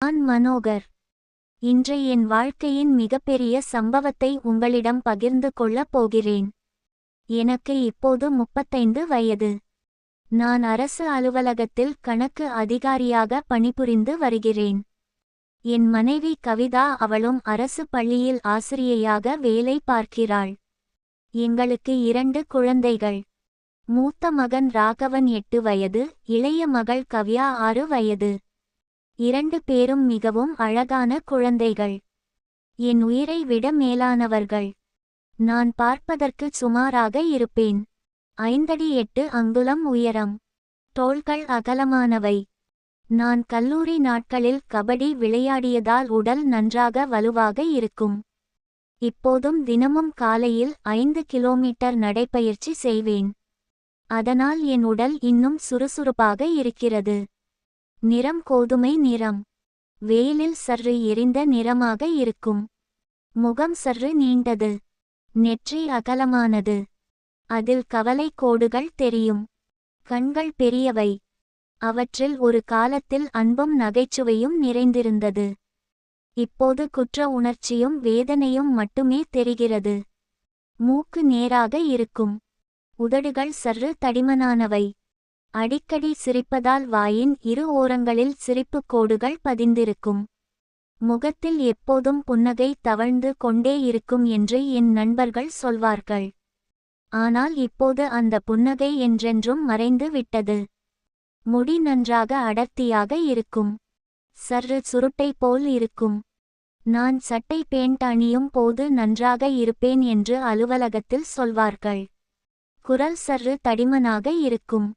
நான் மனோகர். இன்று என் வாழ்க்கையின் மிகப்பெரிய சம்பவத்தை உங்களிடம் பகிர்ந்து கொள்ளப் போகிறேன். எனக்கு இப்போது 35 வயது. நான் அரசு அலுவலகத்தில் கணக்கு அதிகாரியாக பணிபுரிந்து வருகிறேன். என் மனைவி கவிதா, அவளும் அரசு பள்ளியில் ஆசிரியையாக வேலை பார்க்கிறாள். எங்களுக்கு 2 குழந்தைகள். மூத்த மகன் ராகவன் 8 வயது, இளைய மகள் கவ்யா 6 வயது. 2 பேரும் மிகவும் அழகான குழந்தைகள். என் உயிரை விட மேலானவர்கள். நான் பார்ப்பதற்கு சுமாராக இருப்பேன். 5 அடி 8 அங்குலம் உயரம். தோள்கள் அகலமானவை. நான் கல்லூரி நாட்களில் கபடி விளையாடியதால் உடல் நன்றாக வலுவாக இருக்கும். இப்போதும் தினமும் காலையில் 5 கிலோமீட்டர் நடைப்பயிற்சி செய்வேன். அதனால் என் உடல் இன்னும் சுறுசுறுப்பாக இருக்கிறது. நிறம் கோதுமை நிறம். வெயிலில் சற்று எரிந்த நிறமாக இருக்கும். முகம் சற்று நீண்டது. நெற்றி அகலமானது. அதில் கவலை கோடுகள் தெரியும். கண்கள் பெரியவை. அவற்றில் ஒரு காலத்தில் அன்பும் நகைச்சுவையும் நிறைந்திருந்தது. இப்போது குற்ற உணர்ச்சியும் வேதனையும் மட்டுமே தெரிகிறது. மூக்கு நேராக இருக்கும். உதடுகள் சற்று தடிமனானவை. அடிக்கடி சிரிப்பதால் வாயின் இரு ஓரங்களில் சிரிப்புக் கோடுகள் பதிந்திருக்கும். முகத்தில் எப்போதும் புன்னகை தவழ்ந்து கொண்டே இருக்கும் என்று என் நண்பர்கள் சொல்வார்கள். ஆனால் இப்போது அந்த புன்னகை என்றென்றும் மறைந்து விட்டது. முடி நன்றாக அடர்த்தியாக இருக்கும். சற்று சுருட்டை போல் இருக்கும். நான் சட்டை பேண்ட் அணியும் போது நன்றாக இருப்பேன் என்று அலுவலகத்தில் சொல்வார்கள். குரல் சற்று தடிமனாக இருக்கும்.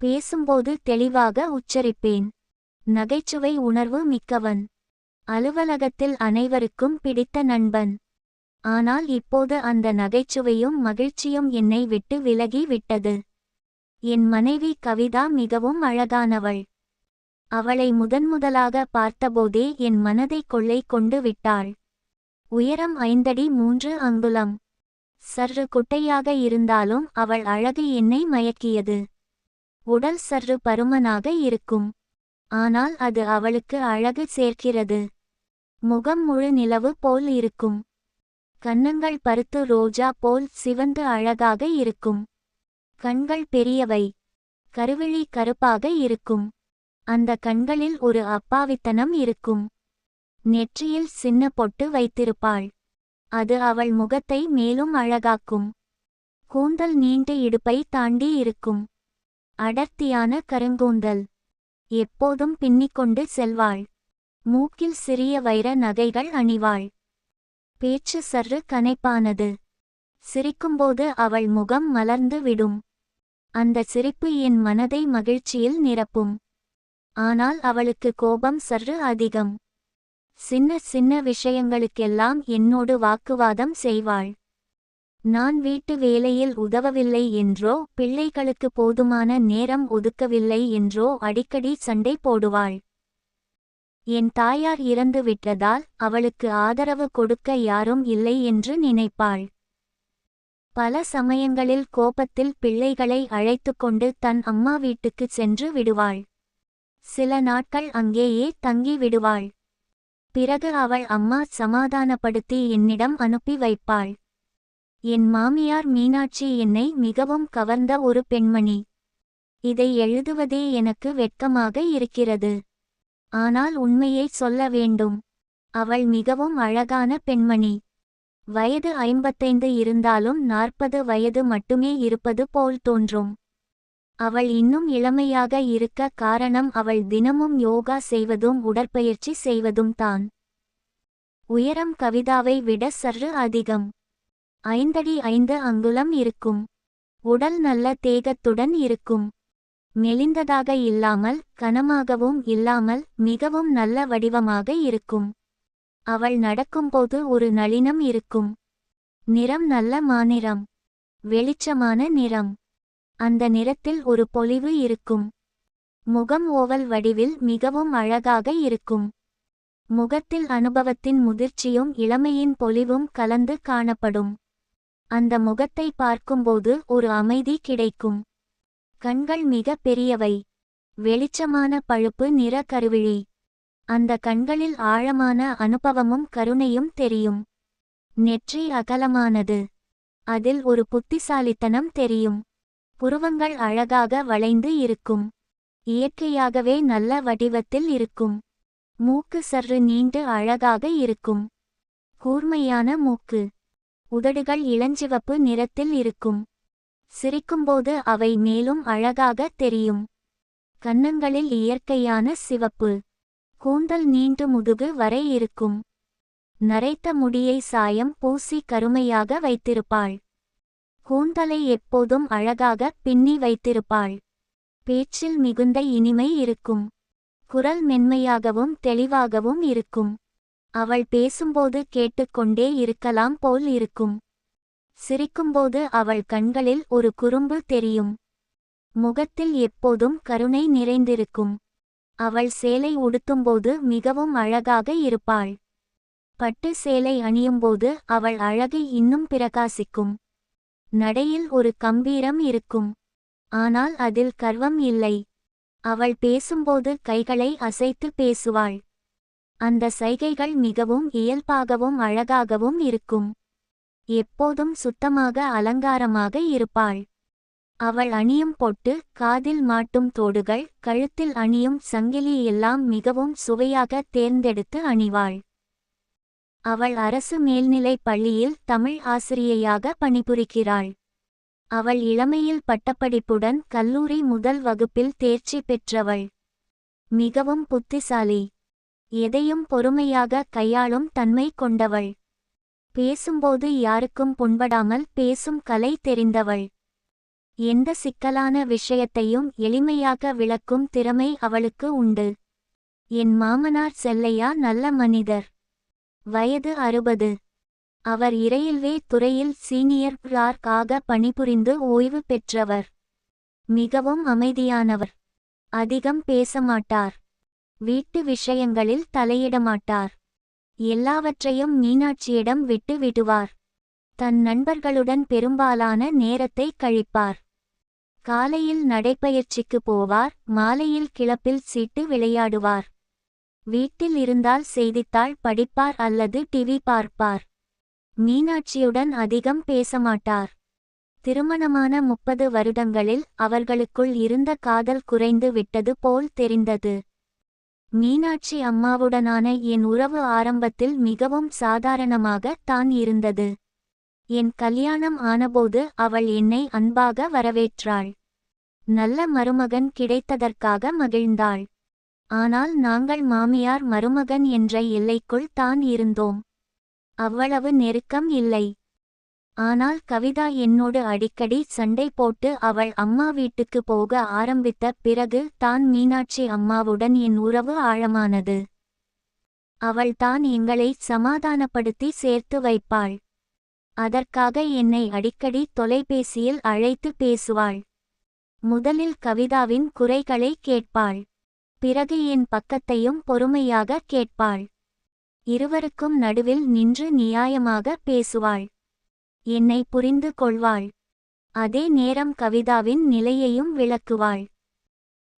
பேசும்போது தெளிவாக உச்சரிப்பேன். நகைச்சுவை உணர்வு மிக்கவன். அலுவலகத்தில் அனைவருக்கும் பிடித்த நண்பன். ஆனால் இப்போது அந்த நகைச்சுவையும் மகிழ்ச்சியும் என்னை விட்டு விலகி விட்டது. என் மனைவி கவிதா மிகவும் அழகானவள். அவளை முதன்முதலாக பார்த்தபோதே என் மனதை கொள்ளை கொண்டு விட்டாள். உயரம் 5 அடி 3 அங்குலம். சற்று குட்டையாக இருந்தாலும் அவள் அழகு என்னை மயக்கியது. உடல் சற்று பருமனாக இருக்கும். ஆனால் அது அவளுக்கு அழகு சேர்க்கிறது. முகம் முழு நிலவு போல் இருக்கும். கன்னங்கள் பருத்து ரோஜா போல் சிவந்து அழகாக இருக்கும். கண்கள் பெரியவை. கருவிழி கருப்பாக இருக்கும். அந்த கண்களில் ஒரு அப்பாவித்தனம் இருக்கும். நெற்றியில் சின்ன பொட்டு வைத்திருப்பாள். அது அவள் முகத்தை மேலும் அழகாக்கும். கூந்தல் நீண்டு இடுப்பை தாண்டி இருக்கும். அடர்த்தியான கருங்கூந்தல். எப்போதும் பின்னிக்கொண்டு செல்வாள். மூக்கில் சிறிய வைர நகைகள் அணிவாள். பேச்சு சற்று கனைப்பானது. சிரிக்கும்போது அவள் முகம் மலர்ந்து விடும். அந்த சிரிப்பு என் மனதை மகிழ்ச்சியில் நிரப்பும். ஆனால் அவளுக்கு கோபம் சற்று அதிகம். சின்ன சின்ன விஷயங்களுக்கெல்லாம் என்னோடு வாக்குவாதம் செய்வாள். நான் வீட்டு வேலையில் உதவவில்லை என்றோ பிள்ளைகளுக்கு போதுமான நேரம் ஒதுக்கவில்லை என்றோ அடிக்கடி சண்டை போடுவாள். என் தாயார் இறந்து விட்டதால் அவளுக்கு ஆதரவு கொடுக்க யாரும் இல்லை என்று நினைப்பாள். பல சமயங்களில் கோபத்தில் பிள்ளைகளை அழைத்துக்கொண்டு தன் அம்மா வீட்டுக்கு சென்று விடுவாள். சில நாட்கள் அங்கேயே தங்கி விடுவாள். பிறகு அவள் அம்மா சமாதானப்படுத்தி என்னிடம் அனுப்பி வைப்பாள். என் மாமியார் மீனாட்சி என்னை மிகவும் கவர்ந்த ஒரு பெண்மணி. இதை எழுதுவதே எனக்கு வெட்கமாக இருக்கிறது. ஆனால் உண்மையை சொல்ல வேண்டும். அவள் மிகவும் அழகான பெண்மணி. வயது 55 இருந்தாலும் 40 வயது மட்டுமே இருப்பது போல் தோன்றும். அவள் இன்னும் இளமையாக இருக்க காரணம் அவள் தினமும் யோகா செய்வதும் உடற்பயிற்சி செய்வதும் தான். உயரம் கவிதாவை விட சற்று அதிகம். 5 அடி 5 அங்குலம் இருக்கும். உடல் நல்ல தேகத்துடன் இருக்கும். மெலிந்ததாக இல்லாமல் கனமாகவும் இல்லாமல் மிகவும் நல்ல வடிவமாக இருக்கும். அவள் நடக்கும்போது ஒரு நளினம் இருக்கும். நிறம் நல்ல மாநிறம். வெளிச்சமான நிறம். அந்த நிறத்தில் ஒரு பொலிவு இருக்கும். முகம் ஓவல் வடிவில் மிகவும் அழகாக இருக்கும். முகத்தில் அனுபவத்தின் முதிர்ச்சியும் இளமையின் பொலிவும் கலந்து காணப்படும். அந்த முகத்தை பார்க்கும்போது ஒரு அமைதி கிடைக்கும். கண்கள் மிக பெரியவை. வெளிச்சமான பழுப்பு நிற கருவிழி. அந்த கண்களில் ஆழமான அனுபவமும் கருணையும் தெரியும். நெற்றி அகலமானது. அதில் ஒரு புத்திசாலித்தனம் தெரியும். புருவங்கள் அழகாக வளைந்து இருக்கும். இயற்கையாகவே நல்ல வடிவத்தில் இருக்கும். மூக்கு சற்று நீண்டு அழகாக இருக்கும். கூர்மையான மூக்கு. உதடுகள் இளஞ்சிவப்பு நிறத்தில் இருக்கும். சிரிக்கும்போது அவை மேலும் அழகாக தெரியும். கன்னங்களில் இயற்கையான சிவப்பு. கூந்தல் நீண்டு முதுகு வரை இருக்கும். நரைத்த முடியை சாயம் பூசி கருமையாக வைத்திருப்பாள். கூந்தலை எப்போதும் அழகாக பின்னி வைத்திருப்பாள். பேச்சில் மிகுந்த இனிமை இருக்கும். குரல் மென்மையாகவும் தெளிவாகவும் இருக்கும். அவள் பேசும்போது கேட்டுக்கொண்டே இருக்கலாம் போல் இருக்கும். சிரிக்கும்போது அவள் கண்களில் ஒரு குறும்பு தெரியும். முகத்தில் எப்போதும் கருணை நிறைந்திருக்கும். அவள் சேலை உடுத்தும்போது மிகவும் அழகாக இருப்பாள். பட்டு சேலை அணியும்போது அவள் அழகு இன்னும் பிரகாசிக்கும். நடையில் ஒரு கம்பீரம் இருக்கும். ஆனால் அதில் கர்வம் இல்லை. அவள் பேசும்போது கைகளை அசைத்து பேசுவாள். அந்த சைகைகள் மிகவும் இயல்பாகவும் அழகாகவும் இருக்கும். எப்போதும் சுத்தமாக அலங்காரமாக இருப்பாள். அவள் அணியும் பொட்டு, காதில் மாட்டும் தோடுகள், கழுத்தில் அணியும் சங்கிலி எல்லாம் மிகவும் சுவையாக தேர்ந்தெடுத்து அணிவாள். அவள் அரசு மேல்நிலைப் பள்ளியில் தமிழ் ஆசிரியையாக பணிபுரிகிறாள். அவள் இளமையில் பட்டப்படிப்புடன் கல்லூரி முதல் வகுப்பில் தேர்ச்சி பெற்றவள். மிகவும் புத்திசாலி. எதையும் பொறுமையாக கையாளும் தன்மை கொண்டவள். பேசும்போது யாருக்கும் புண்படாமல் பேசும் கலை தெரிந்தவள். எந்த சிக்கலான விஷயத்தையும் எளிமையாக விளக்கும் திறமை அவளுக்கு உண்டு. என் மாமனார் செல்லையா நல்ல மனிதர். வயது 60. அவர் இரயில்வே துறையில் சீனியர் கிளார்க் ஆக பணிபுரிந்து ஓய்வு பெற்றவர். மிகவும் அமைதியானவர். அதிகம் பேசமாட்டார். வீட்டு விஷயங்களில் தலையிடமாட்டார். எல்லாவற்றையும் மீனாட்சியிடம் விட்டு விடுவார். தன் நண்பர்களுடன் பெரும்பாலான நேரத்தை கழிப்பார். காலையில் நடைப்பயிற்சிக்கு போவார். மாலையில் கிளப்பில் சீட்டு விளையாடுவார். வீட்டில் இருந்தால் செய்தித்தாள் படிப்பார் அல்லது டிவி பார்ப்பார். மீனாட்சியுடன் அதிகம் பேசமாட்டார். திருமணமான 30 வருடங்களில் அவர்களுக்குள் இருந்த காதல் குறைந்து விட்டது போல் தெரிந்தது. மீனாட்சி அம்மாவுடனான என் உறவு ஆரம்பத்தில் மிகவும் சாதாரணமாக தான் இருந்தது. என் கல்யாணம் ஆனபோது அவள் என்னை அன்பாக வரவேற்றாள். நல்ல மருமகன் கிடைத்ததற்காக மகிழ்ந்தாள். ஆனால் நாங்கள் மாமியார் மருமகன் என்ற எல்லைக்குள் தான் இருந்தோம். அவ்வளவு நெருக்கம் இல்லை. ஆனால் கவிதா என்னோடு அடிக்கடி சண்டை போட்டு அவள் அம்மா வீட்டுக்கு போக ஆரம்பித்த பிறகு தான் மீனாட்சி அம்மாவுடன் என் உறவு ஆழமானது. அவள் தான் எங்களை சமாதானப்படுத்தி சேர்த்து வைப்பாள். அதற்காக என்னை அடிக்கடி தொலைபேசியில் அழைத்து பேசுவாள். முதலில் கவிதாவின் குறைகளை கேட்பாள். பிறகு என் பக்கத்தையும் பொறுமையாக கேட்பாள். இருவருக்கும் நடுவில் நின்று நியாயமாக பேசுவாள். என்னை புரிந்து கொள்வாள். அதே நேரம் கவிதாவின் நிலையையும் விளக்குவாள்.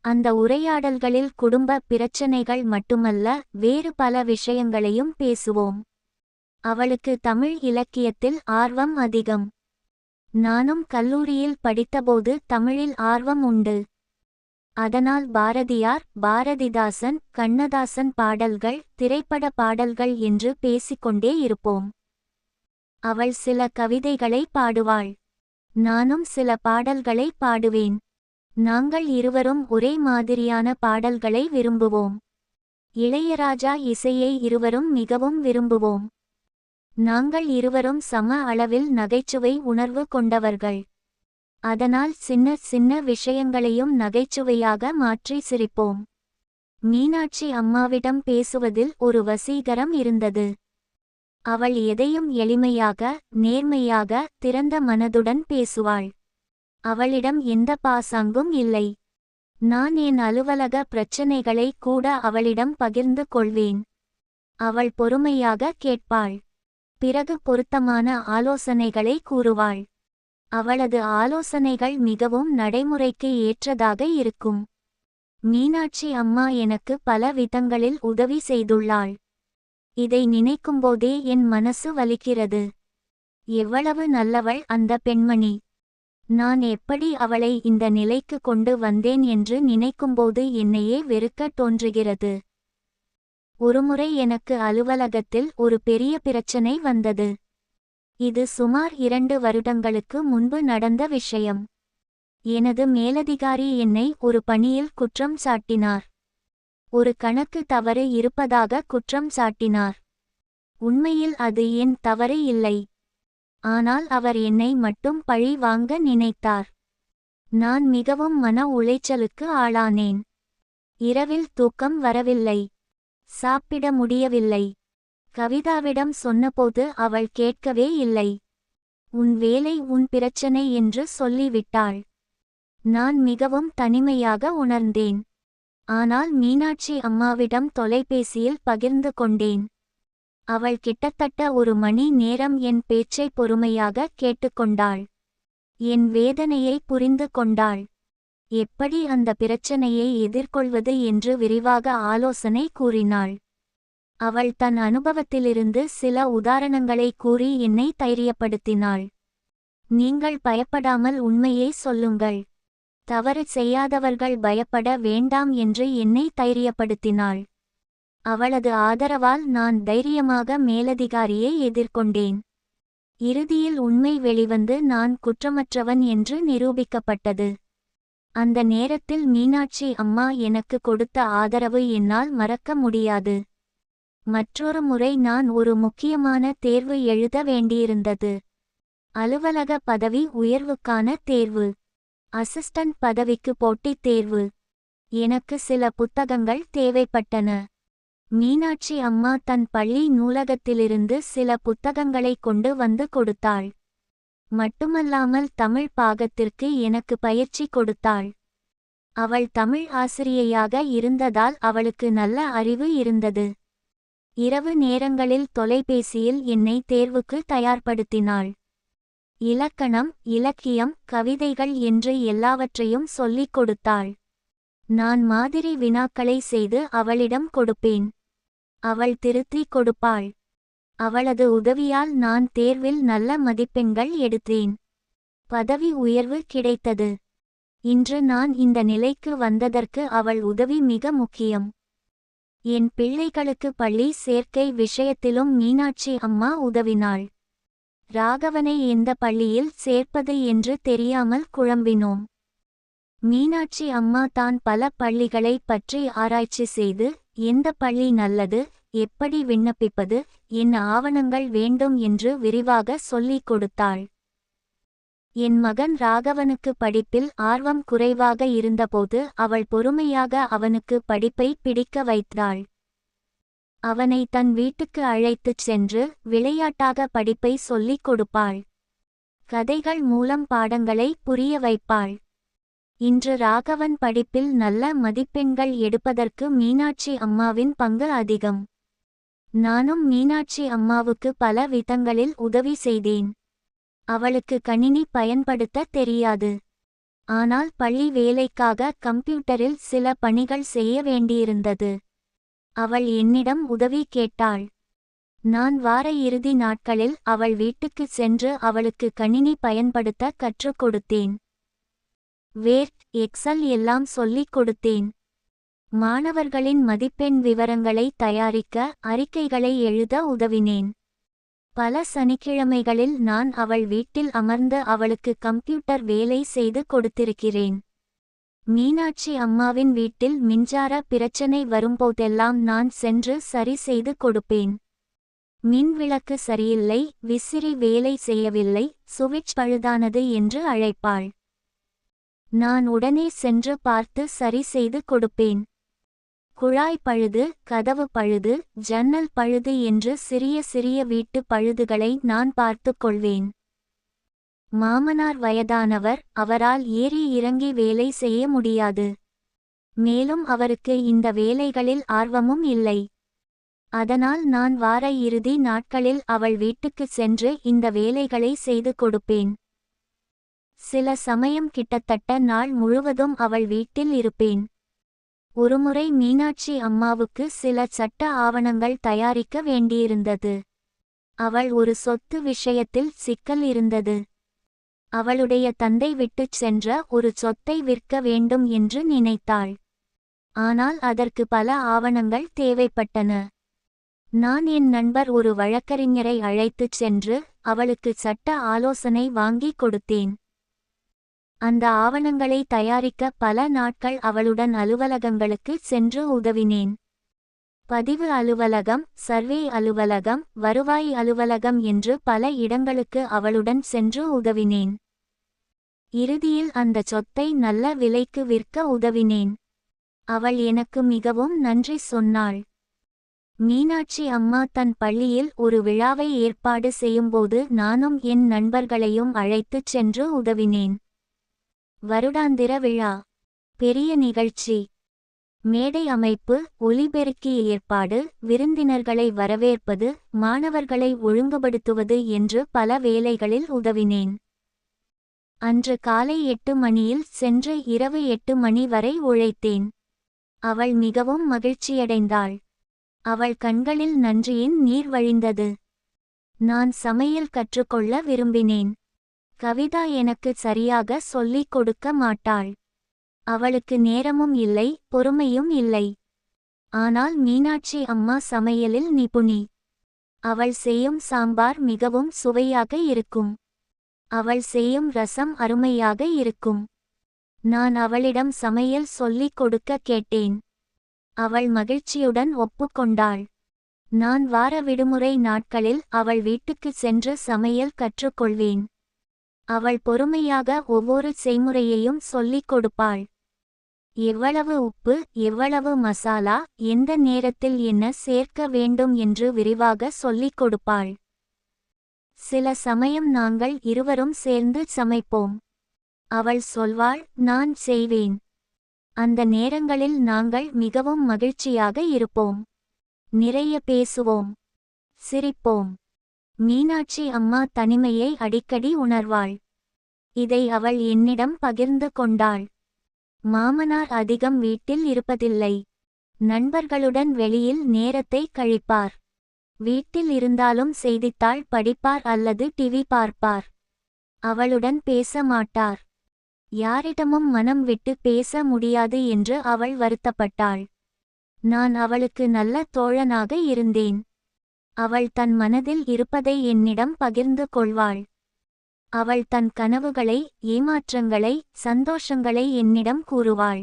அந்த உரையாடல்களில் குடும்ப பிரச்சனைகள் மட்டுமல்ல, வேறு பல விஷயங்களையும் பேசுவோம். அவளுக்கு தமிழ் இலக்கியத்தில் ஆர்வம் அதிகம். நானும் கல்லூரியில் படித்தபோது தமிழில் ஆர்வம் உண்டு. அதனால் பாரதியார், பாரதிதாசன், கண்ணதாசன் பாடல்கள், திரைப்பட பாடல்கள் என்று பேசிக்கொண்டே இருப்போம். அவள் சில கவிதைகளை பாடுவாள். நானும் சில பாடல்களை பாடுவேன். நாங்கள் இருவரும் ஒரே மாதிரியான பாடல்களை விரும்புவோம். இளையராஜா இசையை இருவரும் மிகவும் விரும்புவோம். நாங்கள் இருவரும் சம அளவில் நகைச்சுவை உணர்வு கொண்டவர்கள். அதனால் சின்ன சின்ன விஷயங்களையும் நகைச்சுவையாக மாற்றி சிரிப்போம். மீனாட்சி அம்மாவிடம் பேசுவதில் ஒரு வசீகரம் இருந்தது. அவள் எதையும் எளிமையாக, நேர்மையாக, திறந்த மனதுடன் பேசுவாள். அவளிடம் எந்த பாசாங்கும் இல்லை. நான் என் அலுவலக பிரச்சனைகளை கூட அவளிடம் பகிர்ந்து கொள்வேன். அவள் பொறுமையாக கேட்பாள். பிறகு பொருத்தமான ஆலோசனைகளை கூறுவாள். அவளது ஆலோசனைகள் மிகவும் நடைமுறைக்கு ஏற்றதாக இருக்கும். மீனாட்சி அம்மா எனக்கு பல விதங்களில் உதவி செய்துள்ளாள். இதை நினைக்கும்போதே என் மனசு வலிக்கிறது. எவ்வளவு நல்லவள் அந்த பெண்மணி! நான் எப்படி அவளை இந்த நிலைக்கு கொண்டு வந்தேன் என்று நினைக்கும்போது என்னையே வெறுக்கத் தோன்றுகிறது. ஒருமுறை எனக்கு அலுவலகத்தில் ஒரு பெரிய பிரச்சனை வந்தது. இது சுமார் 2 வருடங்களுக்கு முன்பு நடந்த விஷயம். எனது மேலதிகாரி என்னை ஒரு பணியில் குற்றம் சாட்டினார். ஒரு கணக்கு தவறு இருப்பதாக குற்றம் சாட்டினார். உண்மையில் அது என் தவறு இல்லை. ஆனால் அவர் என்னை மட்டும் பழி வாங்க நினைத்தார். நான் மிகவும் மன உளைச்சலுக்கு ஆளானேன். இரவில் தூக்கம் வரவில்லை. சாப்பிட முடியவில்லை. கவிதாவிடம் சொன்னபோது அவள் கேட்கவே இல்லை. உன் வேலை உன் பிரச்சனை என்று சொல்லிவிட்டாள். நான் மிகவும் தனிமையாக உணர்ந்தேன். ஆனால் மீனாட்சி அம்மாவிடம் தொலைபேசியில் பகிர்ந்து கொண்டேன். அவள் கிட்டத்தட்ட 1 மணி நேரம் என் பேச்சை பொறுமையாக கேட்டுக்கொண்டாள். என் வேதனையை புரிந்து கொண்டாள். எப்படி அந்த பிரச்சனையை எதிர்கொள்வது என்று விரிவாக ஆலோசனை கூறினாள். அவள் தன் அனுபவத்திலிருந்து சில உதாரணங்களை கூறி என்னை தைரியப்படுத்தினாள். நீங்கள் பயப்படாமல் உண்மையை சொல்லுங்கள். தவறு செய்யாதவர்கள் பயப்பட வேண்டாம் என்று என்னை தைரியப்படுத்தினாள். அவளது ஆதரவால் நான் தைரியமாக மேலதிகாரியை எதிர்கொண்டேன். இறுதியில் உண்மை வெளிவந்து நான் குற்றமற்றவன் என்று நிரூபிக்கப்பட்டது. அந்த நேரத்தில் மீனாட்சி அம்மா எனக்கு கொடுத்த ஆதரவு என்னால் மறக்க முடியாது. மற்றொரு முறை நான் ஒரு முக்கியமான தேர்வு எழுத வேண்டியிருந்தது. அலுவலக பதவி உயர்வுக்கான தேர்வு. அசிஸ்டன்ட் பதவிக்கு போட்டித் தேர்வு. எனக்கு சில புத்தகங்கள் தேவைப்பட்டன. மீனாட்சி அம்மா தன் பள்ளி நூலகத்திலிருந்து சில புத்தகங்களை கொண்டு வந்து கொடுத்தாள். மட்டுமல்லாமல் தமிழ் பாகத்திற்கு எனக்கு பயிற்சி கொடுத்தாள். அவள் தமிழ் ஆசிரியையாக இருந்ததால் அவளுக்கு நல்ல அறிவு இருந்தது. இரவு நேரங்களில் தொலைபேசியில் என்னை தேர்வுக்கு தயார்படுத்தினாள். இலக்கணம், இலக்கியம், கவிதைகள் என்று எல்லாவற்றையும் சொல்லிக் கொடுத்தாள். நான் மாதிரி வினாக்களை செய்து அவளிடம் கொடுப்பேன். அவள் திருத்திக் கொடுப்பாள். அவளது உதவியால் நான் தேர்வில் நல்ல மதிப்பெண்கள் எடுத்தேன். பதவி உயர்வு கிடைத்தது. இன்று நான் இந்த நிலைக்கு வந்ததற்கு அவள் உதவி மிக முக்கியம். என் பிள்ளைகளுக்கு பள்ளி சேர்க்கை விஷயத்திலும் மீனாட்சி அம்மா உதவினாள். ராகவனை எந்த பள்ளியில் சேர்ப்பது என்று தெரியாமல் குழம்பினோம். மீனாட்சி அம்மா தான் பல பள்ளிகளை பற்றி ஆராய்ச்சி செய்து எந்த பள்ளி நல்லது, எப்படி விண்ணப்பிப்பது, என்ன ஆவணங்கள் வேண்டும் என்று விரிவாக சொல்லிக் கொடுத்தாள். என் மகன் ராகவனுக்கு படிப்பில் ஆர்வம் குறைவாக இருந்தபோது அவள் பொறுமையாக அவனுக்கு படிப்பை பிடிக்க வைத்தாள். அவனை தன் வீட்டுக்கு அழைத்துச் சென்று விளையாட்டாக படிப்பை சொல்லிக் கொடுப்பாள். கதைகள் மூலம் பாடங்களை புரிய வைப்பாள். இன்று ராகவன் படிப்பில் நல்ல மதிப்பெண்கள் எடுப்பதற்கு மீனாட்சி அம்மாவின் பங்கு அதிகம். நானும் மீனாட்சி அம்மாவுக்கு பல விதங்களில் உதவி செய்தேன். அவளுக்கு கணினி பயன்படுத்த தெரியாது. ஆனால் பள்ளி வேலைக்காக கம்ப்யூட்டரில் சில பணிகள் செய்ய வேண்டியிருந்தது. அவள் என்னிடம் உதவி கேட்டாள். நான் வார இறுதி நாட்களில் அவள் வீட்டுக்கு சென்று அவளுக்கு கணினி பயன்படுத்த கற்றுக் கொடுத்தேன். வேர்ட், எக்ஸல் எல்லாம் சொல்லிக் கொடுத்தேன். மாணவர்களின் மதிப்பெண் விவரங்களை தயாரிக்க, அறிக்கைகளை எழுத உதவினேன். பல சனிக்கிழமைகளில் நான் அவள் வீட்டில் அமர்ந்து அவளுக்கு கம்ப்யூட்டர் வேலை செய்து கொடுத்திருக்கிறேன். மீனாட்சி அம்மாவின் வீட்டில் மின்சார பிரச்சனை வரும்போதெல்லாம் நான் சென்று சரி செய்து கொடுப்பேன். மின் விளக்கு சரியில்லை, விசிறி வேலை செய்யவில்லை, சுவிட்ச் பழுதானது என்று அழைப்பாள். நான் உடனே சென்று பார்த்து சரி செய்து கொடுப்பேன். குழாய் பழுது, கதவு பழுது, ஜன்னல் பழுது என்று சிறிய சிறிய வீட்டு பழுதுகளை நான் பார்த்துக் கொள்வேன். மாமனார் வயதானவர், அவரால் ஏறி இறங்கி வேலை செய்ய முடியாது. மேலும் அவருக்கு இந்த வேலைகளில் ஆர்வமும் இல்லை. அதனால் நான் வார இறுதி நாட்களில் அவள் வீட்டுக்கு சென்று இந்த வேலைகளை செய்து கொடுப்பேன். சில சமயம் கிட்டத்தட்ட நாள் முழுவதும் அவள் வீட்டில் இருப்பேன். ஒருமுறை மீனாட்சி அம்மாவுக்கு சில சட்ட ஆவணங்கள் தயாரிக்க வேண்டியிருந்தது. அவள் ஒரு சொத்து விஷயத்தில் சிக்கல் இருந்தது. அவளுடைய தந்தை விட்டுச் சென்ற ஒரு சொத்தை விற்க வேண்டும் என்று நினைத்தாள். ஆனால் அதற்கு பல ஆவணங்கள் தேவைப்பட்டன. நான் என் நண்பர் ஒரு வழக்கறிஞரை அழைத்துச் சென்று அவளுக்கு சட்ட ஆலோசனை வாங்கிக் கொடுத்தேன். அந்த ஆவணங்களை தயாரிக்க பல நாட்கள் அவளுடன் அலுவலகங்களுக்கு சென்று உதவினேன். பதிவு அலுவலகம், சர்வே அலுவலகம், வருவாய் அலுவலகம் என்று பல இடங்களுக்கு அவளுடன் சென்று உதவினேன். இறுதியில் அந்த சொத்தை நல்ல விலைக்கு விற்க உதவினேன். அவள் எனக்கு மிகவும் நன்றி சொன்னாள். மீனாட்சி அம்மா தன் பள்ளியில் ஒரு விழாவை ஏற்பாடு செய்யும்போது நானும் என் நண்பர்களையும் அழைத்துச் சென்று உதவினேன். வருடாந்திர விழா, பெரிய நிகழ்ச்சி, மேடை அமைப்பு, ஒலிபெருக்கி ஏற்பாடு, விருந்தினர்களை வரவேற்பது, மாணவர்களை ஒழுங்குபடுத்துவது என்று பல வேலைகளில் உதவினேன். அன்று காலை 8 மணியில் சென்று இரவு 8 மணி வரை உழைத்தேன். அவள் மிகவும் மகிழ்ச்சியடைந்தாள். அவள் கண்களில் நன்றியின் நீர் வழிந்தது. நான் சமையல் கற்றுக்கொள்ள விரும்பினேன். கவிதா எனக்கு சரியாக சொல்லிக் கொடுக்க மாட்டாள். அவளுக்கு நேரமும் இல்லை, பொறுமையும் இல்லை. ஆனால் மீனாட்சி அம்மா சமையலில் நிபுணி. அவள் செய்யும் சாம்பார் மிகவும் சுவையாக இருக்கும். அவள் செய்யும் ரசம் அருமையாக இருக்கும். நான் அவளிடம் சமையல் சொல்லிக் கொடுக்க கேட்டேன். அவள் மகிழ்ச்சியுடன் ஒப்புக்கொண்டாள். நான் வார விடுமுறை நாட்களில் அவள் வீட்டுக்கு சென்று சமையல் கற்றுக்கொள்வேன். அவள் பொறுமையாக ஒவ்வொரு செய்முறையையும் சொல்லிக் கொடுப்பாள். எவ்வளவு உப்பு, எவ்வளவு மசாலா, எந்த நேரத்தில் என்ன சேர்க்க வேண்டும் என்று விரிவாக சொல்லிக் கொடுப்பாள். சில சமயம் நாங்கள் இருவரும் சேர்ந்து சமைப்போம். அவள் சொல்வாள், நான் செய்வேன். அந்த நேரங்களில் நாங்கள் மிகவும் மகிழ்ச்சியாக இருப்போம். நிறைய பேசுவோம், சிரிப்போம். மீனாட்சி அம்மா தனிமையை அடிக்கடி உணர்வாள். இதை அவள் என்னிடம் பகிர்ந்து கொண்டாள். மாமனார் அதிகம் வீட்டில் இருப்பதில்லை. நண்பர்களுடன் வெளியில் நேரத்தை கழிப்பார். வீட்டில் இருந்தாலும் செய்தித்தாள் படிப்பார் அல்லது டிவி பார்ப்பார். அவளுடன் பேச மாட்டார். யாரிடமும் மனம் விட்டு பேச முடியாது என்று அவள் வருத்தப்பட்டாள். நான் அவளுக்கு நல்ல தோழனாக இருந்தேன். அவள் தன் மனதில் இருப்பதை என்னிடம் பகிர்ந்து கொள்வாள். அவள் தன் கனவுகளை, ஏமாற்றங்களை, சந்தோஷங்களை என்னிடம் கூறுவாள்.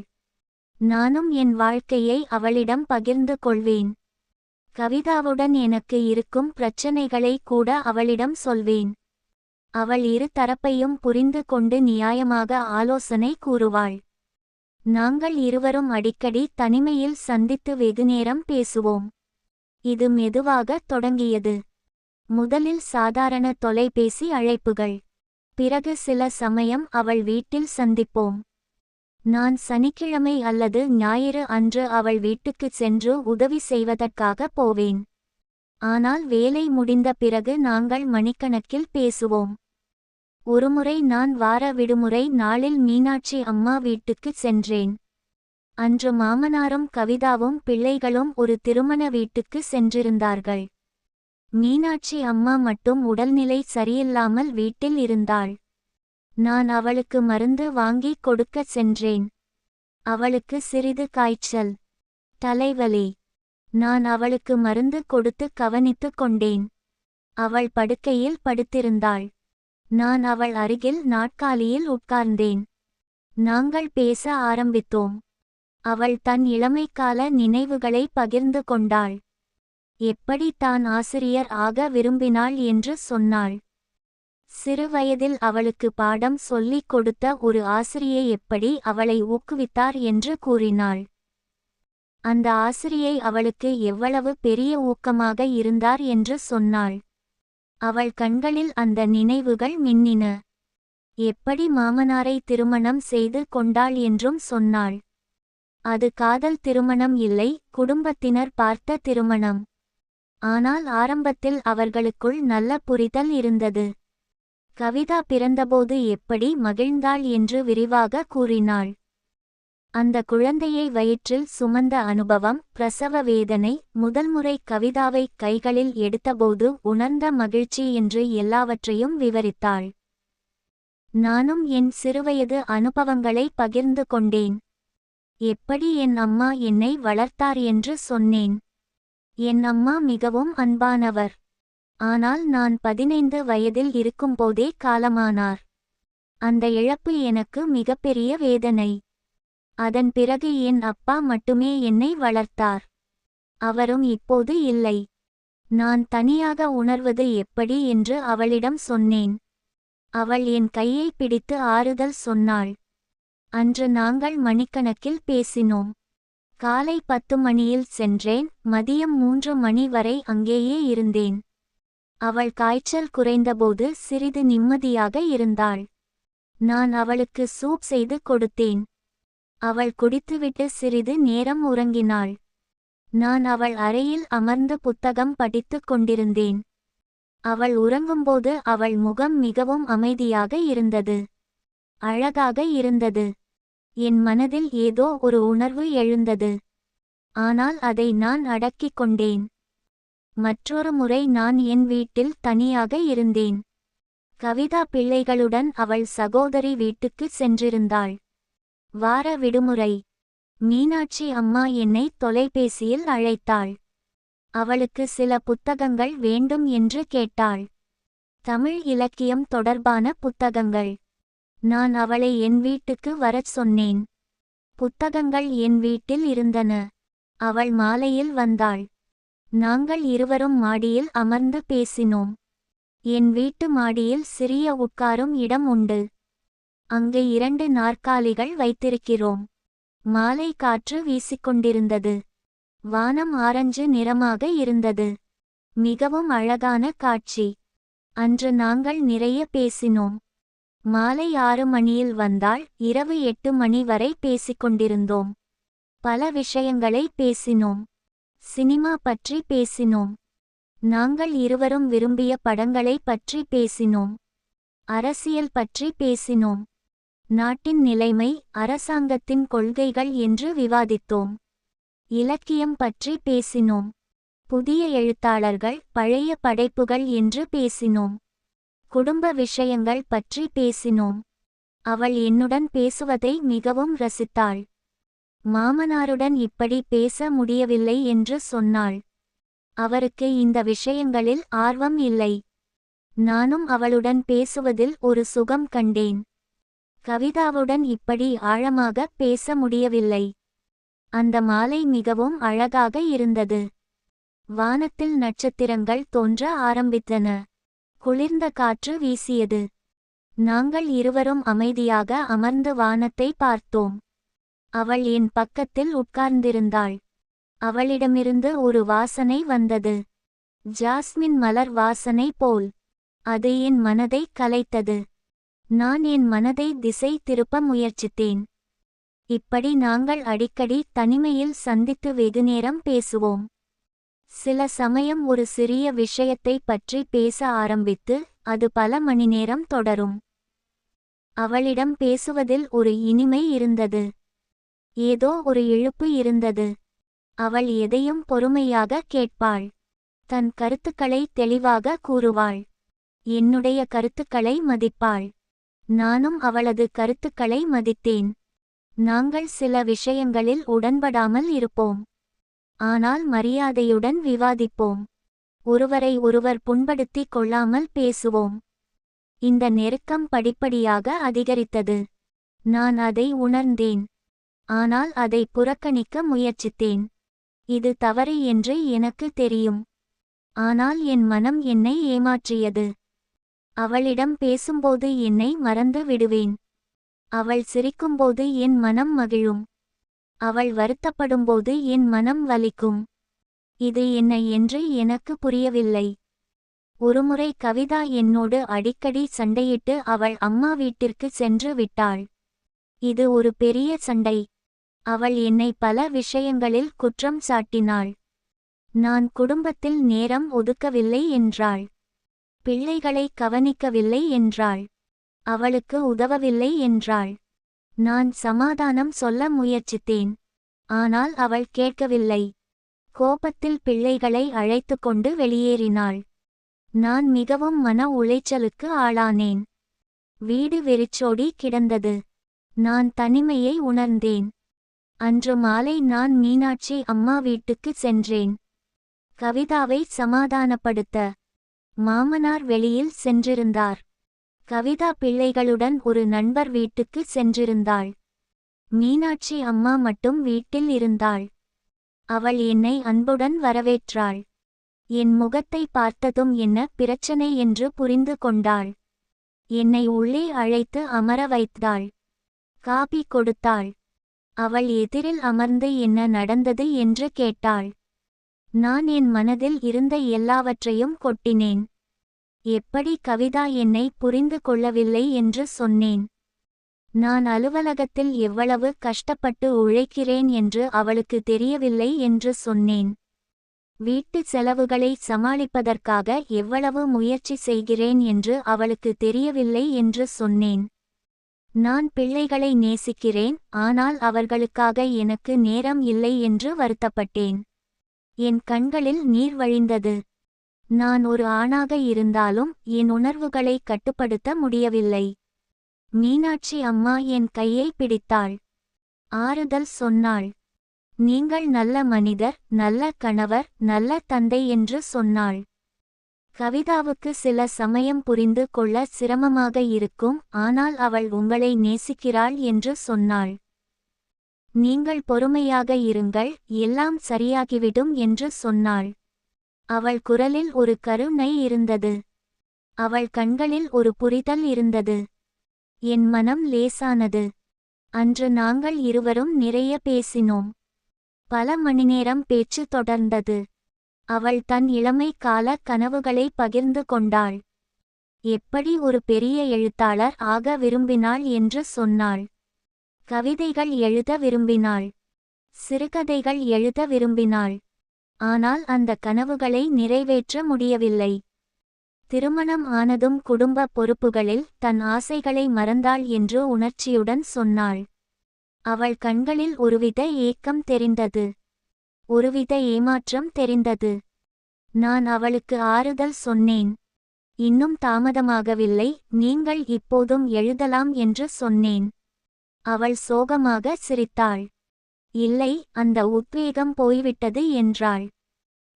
நானும் என் வாழ்க்கையை அவளிடம் பகிர்ந்து கொள்வேன். கவிதாவுடன் எனக்கு இருக்கும் பிரச்சனைகளை கூட அவளிடம் சொல்வேன். அவள் இரு தரப்பையும் புரிந்து கொண்டு நியாயமாக ஆலோசனை கூறுவாள். நாங்கள் இருவரும் அடிக்கடி தனிமையில் சந்தித்து வெகுநேரம் பேசுவோம். இது மெதுவாக தொடங்கியது. முதலில் சாதாரண தொலைபேசி அழைப்புகள். பிறகு சில சமயம் அவள் வீட்டில் சந்திப்போம். நான் சனிக்கிழமை அல்லது ஞாயிறு அன்று அவள் வீட்டுக்குச் சென்று உதவி செய்வதற்காக போவேன். ஆனால் வேலை முடிந்த பிறகு நாங்கள் மணிக்கணக்கில் பேசுவோம். ஒருமுறை நான் வார விடுமுறை நாளில் மீனாட்சி அம்மா வீட்டுக்குச் சென்றேன். அன்று மாமனாரும் கவிதாவும் பிள்ளைகளும் ஒரு திருமண வீட்டுக்கு சென்றிருந்தார்கள். மீனாட்சி அம்மா மட்டும் உடல்நிலை சரியில்லாமல் வீட்டில் இருந்தாள். நான் அவளுக்கு மருந்து வாங்கிக் கொடுக்கச் சென்றேன். அவளுக்கு சிறிது காய்ச்சல், தலைவலி. நான் அவளுக்கு மருந்து கொடுத்து கவனித்துக் கொண்டேன். அவள் படுக்கையில் படுத்திருந்தாள். நான் அவள் அருகில் நாற்காலியில் உட்கார்ந்தேன். நாங்கள் பேச ஆரம்பித்தோம். அவள் தன் இளமைக்கால நினைவுகளை பகிர்ந்து கொண்டாள். எப்படி தான் ஆசிரியர் ஆக விரும்பினாள் என்று சொன்னாள். சிறுவயதில் அவளுக்கு பாடம் சொல்லிக் கொடுத்த ஒரு ஆசிரியை எப்படி அவளை ஊக்குவித்தார் என்று கூறினாள். அந்த ஆசிரியை அவளுக்கு எவ்வளவு பெரிய ஊக்கமாக இருந்தார் என்று சொன்னாள். அவள் கண்களில் அந்த நினைவுகள் மின்னின. எப்படி மாமனாரை திருமணம் செய்து கொண்டாள் என்றும் சொன்னாள். அது காதல் திருமணம் இல்லை, குடும்பத்தினர் பார்த்த திருமணம். ஆனால் ஆரம்பத்தில் அவர்களுக்குள் நல்ல புரிதல் இருந்தது. கவிதா பிறந்தபோது எப்படி மகிழ்ந்தாள் என்று விரிவாக கூறினாள். அந்த குழந்தையை வயிற்றில் சுமந்த அனுபவம், பிரசவ வேதனை, முதல்முறை கவிதாவை கைகளில் எடுத்தபோது உணர்ந்த மகிழ்ச்சி என்று எல்லாவற்றையும் விவரித்தாள். நானும் என் சிறுவயது அனுபவங்களை பகிர்ந்து கொண்டேன். எப்படி என் அம்மா என்னை வளர்த்தார் என்று சொன்னேன். என் அம்மா மிகவும் அன்பானவர். ஆனால் நான் 15 வயதில் இருக்கும்போதே காலமானார். அந்த இழப்பு எனக்கு மிகப்பெரிய வேதனை. அதன் பிறகு என் அப்பா மட்டுமே என்னை வளர்த்தார். அவரும் இப்போது இல்லை. நான் தனியாக உணர்வது எப்படி என்று அவளிடம் சொன்னேன். அவள் என் கையை பிடித்து ஆறுதல் சொன்னாள். அன்று நாங்கள் மணிக்கணக்கில் பேசினோம். காலை 10 மணியில் சென்றேன், மதியம் 3 மணி வரை அங்கேயே இருந்தேன். அவள் காய்ச்சல் குறைந்தபோது சிறிது நிம்மதியாக இருந்தாள். நான் அவளுக்கு சூப் செய்து கொடுத்தேன். அவள் குடித்துவிட்டு சிறிது நேரம் உறங்கினாள். நான் அவள் அறையில் அமர்ந்து புத்தகம் படித்துக் கொண்டிருந்தேன். அவள் உறங்கும்போது அவள் முகம் மிகவும் அமைதியாக இருந்தது. அழகாக இருந்தது. என் மனதில் ஏதோ ஒரு உணர்வு எழுந்தது. ஆனால் அதை நான் அடக்கிக் கொண்டேன். மற்றொரு முறை நான் என் வீட்டில் தனியாக இருந்தேன். கவிதா பிள்ளைகளுடன் அவள் சகோதரி வீட்டுக்கு சென்றிருந்தாள். வார விடுமுறை. மீனாட்சி அம்மா என்னை தொலைபேசியில் அழைத்தாள். அவளுக்கு சில புத்தகங்கள் வேண்டும் என்று கேட்டாள். தமிழ் இலக்கியம் தொடர்பான புத்தகங்கள். நான் அவளை என் வீட்டுக்கு வரச் சொன்னேன். புத்தகங்கள் என் வீட்டில் இருந்தன. அவள் மாலையில் வந்தாள். நாங்கள் இருவரும் மாடியில் அமர்ந்து பேசினோம். என் வீட்டு மாடியில் சிறிய உட்காரும் இடம் உண்டு. அங்கு 2 நாற்காலிகள் வைத்திருக்கிறோம். மாலை காற்று வீசிக்கொண்டிருந்தது. வானம் ஆரஞ்சு நிறமாக இருந்தது. மிகவும் அழகான காட்சி. அன்று நாங்கள் நிறைய பேசினோம். மாலை 6 மணியில் வந்தாள். இரவு 8 மணி வரை பேசிக்கொண்டிருந்தோம். பல விஷயங்களை பேசினோம். சினிமா பற்றி பேசினோம். நாங்கள் இருவரும் விரும்பிய படங்களை பற்றி பேசினோம். அரசியல் பற்றி பேசினோம். நாட்டின் நிலைமை, அரசாங்கத்தின் கொள்கைகள் என்று விவாதித்தோம். இலக்கியம் பற்றி பேசினோம். புதிய எழுத்தாளர்கள், பழைய படைப்புகள் என்று பேசினோம். குடும்ப விஷயங்கள் பற்றி பேசினோம். அவள் என்னுடன் பேசுவதை மிகவும் ரசித்தாள். மாமனாருடன் இப்படி பேச முடியவில்லை என்று சொன்னாள். அவருக்கு இந்த விஷயங்களில் ஆர்வம் இல்லை. நானும் அவளுடன் பேசுவதில் ஒரு சுகம் கண்டேன். கவிதாவுடன் இப்படி ஆழமாக பேச முடியவில்லை. அந்த மாலை மிகவும் அழகாக இருந்தது. வானத்தில் நட்சத்திரங்கள் தோன்ற ஆரம்பித்தன. குளிர்ந்த காற்று வீசியது. நாங்கள் இருவரும் அமைதியாக அமர்ந்து வானத்தை பார்த்தோம். அவள் என் பக்கத்தில் உட்கார்ந்திருந்தாள். அவளிடமிருந்து ஒரு வாசனை வந்தது. ஜாஸ்மின் மலர் வாசனை போல். அது என் மனதை கலைத்தது. நான் என் மனதை திசை திருப்ப முயற்சித்தேன். இப்படி நாங்கள் அடிக்கடி தனிமையில் சந்தித்து வெகுநேரம் பேசுவோம். சில சமயம் ஒரு சிறிய விஷயத்தை பற்றி பேச ஆரம்பித்து அது பல மணிநேரம் தொடரும். அவளிடம் பேசுவதில் ஒரு இனிமை இருந்தது. ஏதோ ஒரு இழுப்பு இருந்தது. அவள் எதையும் பொறுமையாக கேட்பாள். தன் கருத்துக்களை தெளிவாக கூறுவாள். என்னுடைய கருத்துக்களை மதிப்பாள். நானும் அவளது கருத்துக்களை மதித்தேன். நாங்கள் சில விஷயங்களில் உடன்படாமல் இருப்போம். ஆனால் மரியாதையுடன் விவாதிப்போம். ஒருவரை ஒருவர் புண்படுத்திக் கொள்ளாமல் பேசுவோம். இந்த நெருக்கம் படிப்படியாக அதிகரித்தது. நான் அதை உணர்ந்தேன். ஆனால் அதை புறக்கணிக்க முயற்சித்தேன். இது தவறு என்று எனக்கு தெரியும். ஆனால் என் மனம் என்னை ஏமாற்றியது. அவளிடம் பேசும்போது என்னை மறந்து விடுவேன். அவள் சிரிக்கும்போது என் மனம் மகிழும். அவள் வருத்தப்படும்போது என் மனம் வலிக்கும். இது என்ன என்று எனக்கு புரியவில்லை. ஒருமுறை கவிதா என்னோடு அடிக்கடி சண்டையிட்டு அவள் அம்மா வீட்டிற்கு சென்று விட்டாள். இது ஒரு பெரிய சண்டை. அவள் என்னை பல விஷயங்களில் குற்றம் சாட்டினாள். நான் குடும்பத்தில் நேரம் ஒதுக்கவில்லை என்றாள். பிள்ளைகளை கவனிக்கவில்லை என்றாள். அவளுக்கு உதவவில்லை என்றாள். நான் சமாதானம் சொல்ல முயற்சித்தேன். ஆனால் அவள் கேட்கவில்லை. கோபத்தில் பிள்ளைகளை அழைத்துக்கொண்டு வெளியேறினாள். நான் மிகவும் மன உளைச்சலுக்கு ஆளானேன். வீடு வெறிச்சோடி கிடந்தது. நான் தனிமையை உணர்ந்தேன். அன்று மாலை நான் மீனாட்சி அம்மா வீட்டுக்கு சென்றேன். கவிதாவை சமாதானப்படுத்த. மாமனார் வெளியில் சென்றிருந்தார். கவிதா பிள்ளைகளுடன் ஒரு நண்பர் வீட்டுக்கு சென்றிருந்தாள். மீனாட்சி அம்மா மட்டும் வீட்டில் இருந்தாள். அவள் என்னை அன்புடன் வரவேற்றாள். என் முகத்தை பார்த்ததும் என்ன பிரச்சனை என்று புரிந்து கொண்டாள். என்னை உள்ளே அழைத்து அமர வைத்தாள். காபி கொடுத்தாள். அவள் எதிரில் அமர்ந்து என்ன நடந்தது என்று கேட்டாள். நான் என் மனதில் இருந்த எல்லாவற்றையும் கொட்டினேன். எப்படி கவிதா என்னை புரிந்து கொள்ளவில்லை என்று சொன்னேன். நான் அலுவலகத்தில் எவ்வளவு கஷ்டப்பட்டு உழைக்கிறேன் என்று அவளுக்கு தெரியவில்லை என்று சொன்னேன். வீட்டு செலவுகளை சமாளிப்பதற்காக எவ்வளவு முயற்சி செய்கிறேன் என்று அவளுக்கு தெரியவில்லை என்று சொன்னேன். நான் பிள்ளைகளை நேசிக்கிறேன், ஆனால் அவர்களுக்காக எனக்கு நேரம் இல்லை என்று வருத்தப்பட்டேன். என் கண்களில் நீர் வழிந்தது. நான் ஒரு ஆணாக இருந்தாலும் என் உணர்வுகளை கட்டுப்படுத்த முடியவில்லை. மீனாட்சி அம்மா என் கையை பிடித்தாள். ஆறுதல் சொன்னாள். நீங்கள் நல்ல மனிதர், நல்ல கணவர், நல்ல தந்தை என்று சொன்னாள். கவிதாவுக்கு சில சமயம் புரிந்து கொள்ள சிரமமாக இருக்கும், ஆனால் அவள் உங்களை நேசிக்கிறாள் என்று சொன்னாள். நீங்கள் பொறுமையாக இருங்கள், எல்லாம் சரியாகிவிடும் என்று சொன்னாள். அவள் குரலில் ஒரு கருணை இருந்தது. அவள் கண்களில் ஒரு புரிதல் இருந்தது. என் மனம் லேசானது. அன்று நாங்கள் இருவரும் நிறைய பேசினோம். பல மணிநேரம் பேச்சு தொடர்ந்தது. அவள் தன் இளமை கால கனவுகளை பகிர்ந்து கொண்டாள். எப்படி ஒரு பெரிய எழுத்தாளர் ஆக விரும்பினாள் என்று சொன்னாள். கவிதைகள் எழுத விரும்பினாள். சிறுகதைகள் எழுத விரும்பினாள். ஆனால் அந்த கனவுகளை நிறைவேற்ற முடியவில்லை. திருமணம் ஆனதும் குடும்ப பொறுப்புகளில் தன் ஆசைகளை மறந்தாள் என்று உணர்ச்சியுடன் சொன்னாள். அவள் கண்களில் ஒருவித ஏக்கம் தெரிந்தது. ஒருவித ஏமாற்றம் தெரிந்தது. நான் அவளுக்கு ஆறுதல் சொன்னேன். இன்னும் தாமதமாகவில்லை, நீங்கள் இப்போதும் எழுதலாம் என்று சொன்னேன். அவள் சோகமாக சிரித்தாள். இல்லை, அந்த உத்வேகம் போய்விட்டது என்றாள்.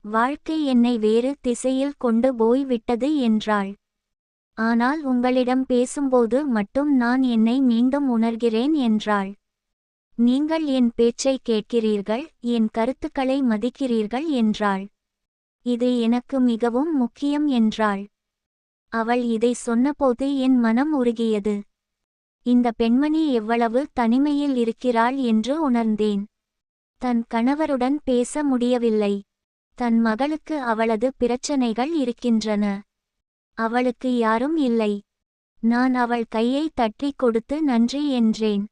வாழ்க்கை என்னை வேறு திசையில் கொண்டு போய்விட்டது என்றாள். ஆனால் உங்களிடம் பேசும்போது மட்டும் நான் என்னை மீண்டும் உணர்கிறேன் என்றாள். நீங்கள் என் பேச்சை கேட்கிறீர்கள், என் கருத்துக்களை மதிக்கிறீர்கள் என்றாள். இது எனக்கு மிகவும் முக்கியம் என்றாள். அவள் இதை சொன்னபோது என் மனம் உருகியது. இந்த பெண்மணி எவ்வளவு தனிமையில் இருக்கிறாள் என்று உணர்ந்தேன். தன் கணவருடன் பேச முடியவில்லை. தன் மகளுக்கு அவளது பிரச்சனைகள் இருக்கின்றன. அவளுக்கு யாரும் இல்லை. நான் அவள் கையை தட்டி கொடுத்து நன்றி என்றேன்.